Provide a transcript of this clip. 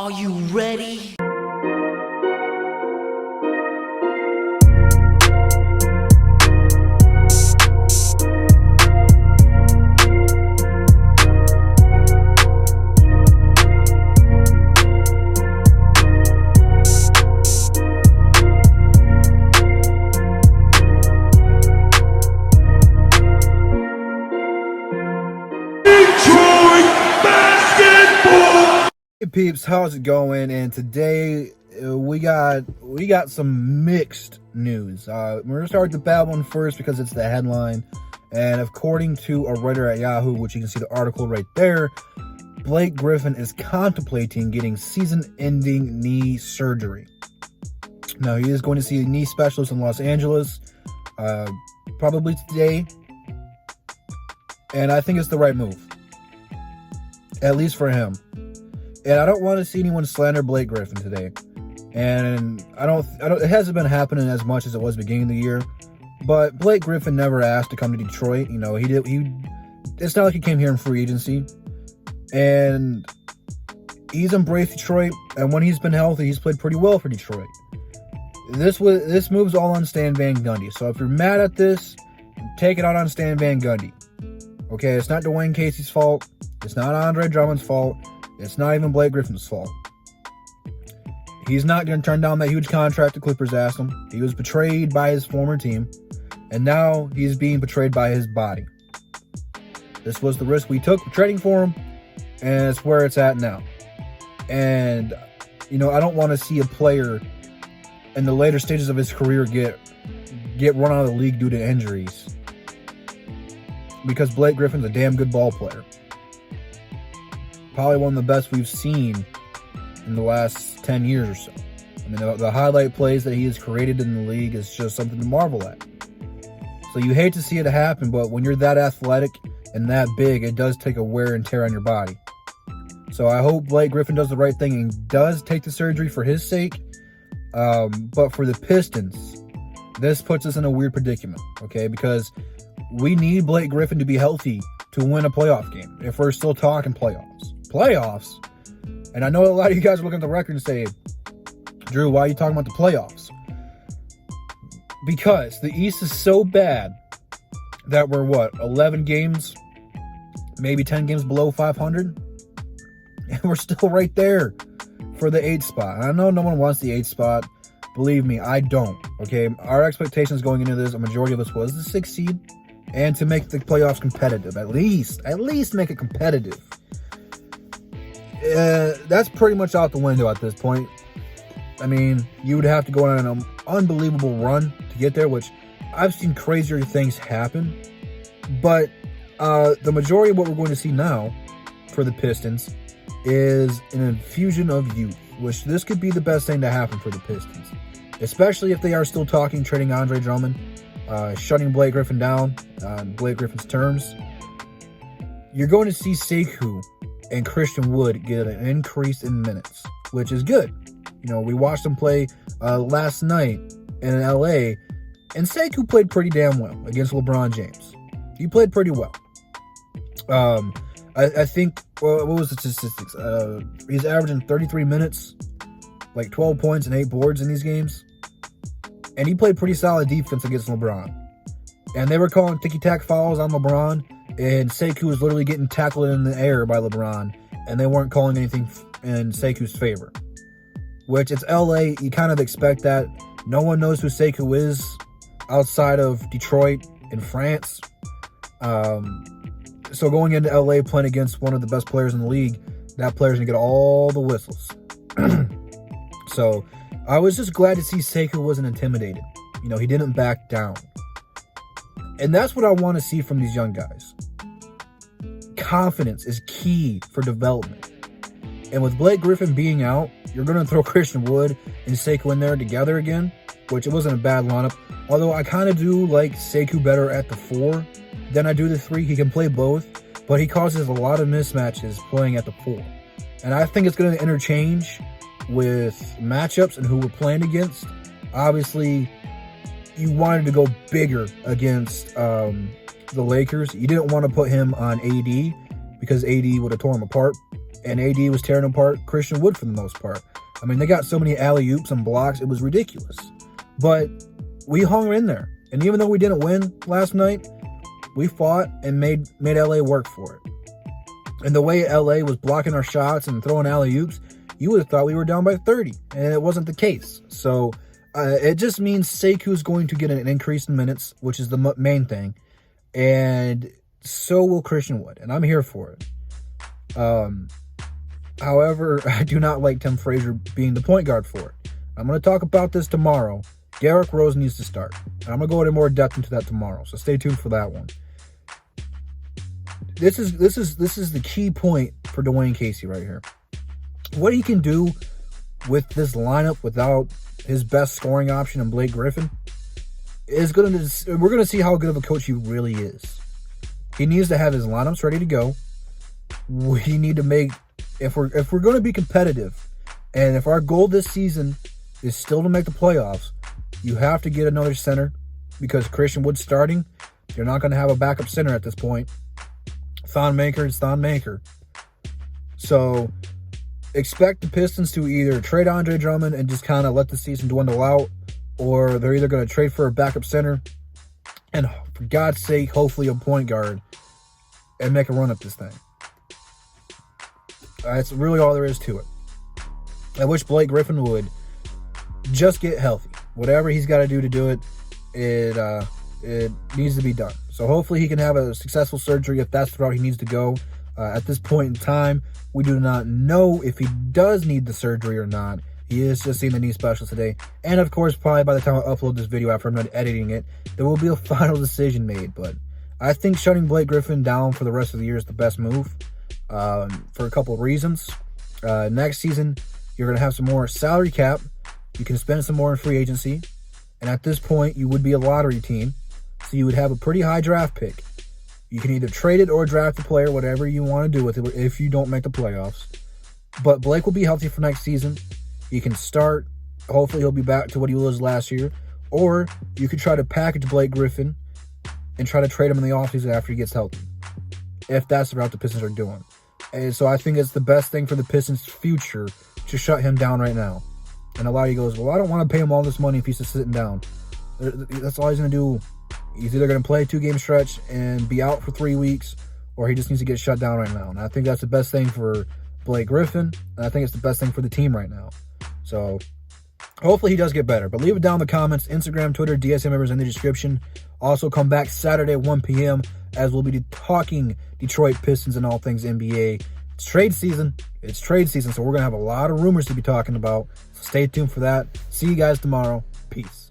Are you ready? Hey peeps, how's it going? And today we got some mixed news. We're gonna start with the bad one first because it's the headline. And according to a writer at Yahoo, which you can see the article right there, Blake Griffin is contemplating getting season-ending knee surgery. Now he is going to see a knee specialist in Los Angeles, probably today. And I think it's the right move, at least for him. And I don't want to see anyone slander Blake Griffin today. And I don't, it hasn't been happening as much as it was beginning of the year. But Blake Griffin never asked to come to Detroit. You know, it's not like he came here in free agency. And he's embraced Detroit. And when he's been healthy, he's played pretty well for Detroit. This move's all on Stan Van Gundy. So if you're mad at this, take it out on Stan Van Gundy. Okay, it's not Dwayne Casey's fault. It's not Andre Drummond's fault. It's not even Blake Griffin's fault. He's not going to turn down that huge contract the Clippers asked him. He was betrayed by his former team, and now he's being betrayed by his body. This was the risk we took trading for him, and it's where it's at now. And, you know, I don't want to see a player in the later stages of his career get run out of the league due to injuries. Because Blake Griffin's a damn good ball player. Probably one of the best we've seen in the last 10 years or so. I mean, the highlight plays that he has created in the league is just something to marvel at. So you hate to see it happen, but when you're that athletic and that big, it does take a wear and tear on your body. So I hope Blake Griffin does the right thing and does take the surgery for his sake. But for the Pistons, this puts us in a weird predicament, okay? Because we need Blake Griffin to be healthy to win a playoff game if we're still talking playoffs. And I know a lot of you guys are looking at the record and say, Drew, why are you talking about the playoffs? Because the East is so bad that we're 11 games, maybe 10 games below 500, and we're still right there for the 8th spot. I know no one wants the 8th spot. Believe me, I don't. Okay, our expectations going into this, a majority of us was the 6th seed, and to make the playoffs competitive, at least make it competitive. That's pretty much out the window at this point. I mean, you would have to go on an unbelievable run to get there, which I've seen crazier things happen. But the majority of what we're going to see now for the Pistons is an infusion of youth, which this could be the best thing to happen for the Pistons, especially if they are still talking trading Andre Drummond, shutting Blake Griffin down on Blake Griffin's terms. You're going to see Sekou and Christian Wood get an increase in minutes, which is good. You know, we watched them play last night in LA, and Sekou played pretty damn well against LeBron James. He played pretty well. I think, what was the statistics? He's averaging 33 minutes, like 12 points and 8 boards in these games. And he played pretty solid defense against LeBron. And they were calling ticky-tack fouls on LeBron, and Sekou was literally getting tackled in the air by LeBron, and they weren't calling anything in Sekou's favor. Which, it's LA, you kind of expect that. No one knows who Sekou is outside of Detroit and France. So going into LA playing against one of the best players in the league, that player's going to get all the whistles. So I was just glad to see Sekou wasn't intimidated. You know, he didn't back down. And that's what I want to see from these young guys. Confidence is key for development. And with Blake Griffin being out, you're going to throw Christian Wood and Sekou in there together again, which it wasn't a bad lineup. Although I kind of do like Sekou better at the 4 than I do the 3. He can play both, but he causes a lot of mismatches playing at the 4. And I think it's going to interchange with matchups and who we're playing against. Obviously, you wanted to go bigger against the Lakers. You didn't want to put him on AD because AD would have torn him apart. and AD was tearing apart Christian Wood for the most part. I mean, they got so many alley-oops and blocks, it was ridiculous. But we hung in there. And even though we didn't win last night, we fought and made LA work for it. And the way LA was blocking our shots and throwing alley-oops, you would have thought we were down by 30. And it wasn't the case. So it just means Seku's going to get an increase in minutes, which is the main thing. And so will Christian Wood. And I'm here for it. However, I do not like Tim Frazier being the point guard for it. I'm going to talk about this tomorrow. Derrick Rose needs to start. And I'm going to go into more depth into that tomorrow. So stay tuned for that one. This is the key point for Dwayne Casey right here. What he can do with this lineup without his best scoring option in Blake Griffin is we're going to see how good of a coach he really is. He needs to have his lineups ready to go. We need to make, if we're going to be competitive, and if our goal this season is still to make the playoffs, you have to get another center, because Christian Wood's starting. You're not going to have a backup center at this point. Thon Maker is Thon Maker. So expect the Pistons to either trade Andre Drummond and just kind of let the season dwindle out, or they're either going to trade for a backup center and, for God's sake, hopefully a point guard, and make a run at this thing. That's really all there is to it. I wish Blake Griffin would just get healthy. Whatever he's got to do it, it needs to be done. So hopefully he can have a successful surgery if that's the route he needs to go. At this point in time, we do not know if he does need the surgery or not. He is just seeing the knee specialist today. And of course, probably by the time I upload this video after I'm done editing it, there will be a final decision made. But I think shutting Blake Griffin down for the rest of the year is the best move. For a couple of reasons. Next season, you're going to have some more salary cap. You can spend some more in free agency. And at this point, you would be a lottery team. So you would have a pretty high draft pick. You can either trade it or draft the player, whatever you want to do with it if you don't make the playoffs. But Blake will be healthy for next season. He can start. Hopefully he'll be back to what he was last year. Or you could try to package Blake Griffin and try to trade him in the offseason after he gets healthy, if that's the route the Pistons are doing. And so I think it's the best thing for the Pistons' future to shut him down right now. And a lot of you goes, well, I don't want to pay him all this money if he's just sitting down. That's all he's going to do. He's either going to play a 2-game stretch and be out for 3 weeks, or he just needs to get shut down right now. And I think that's the best thing for Blake Griffin, and I think it's the best thing for the team right now. So hopefully he does get better. But leave it down in the comments. Instagram, Twitter, DSM members in the description. Also come back Saturday at 1 p.m. as we'll be talking Detroit Pistons and all things NBA. It's trade season. So we're going to have a lot of rumors to be talking about. So stay tuned for that. See you guys tomorrow. Peace.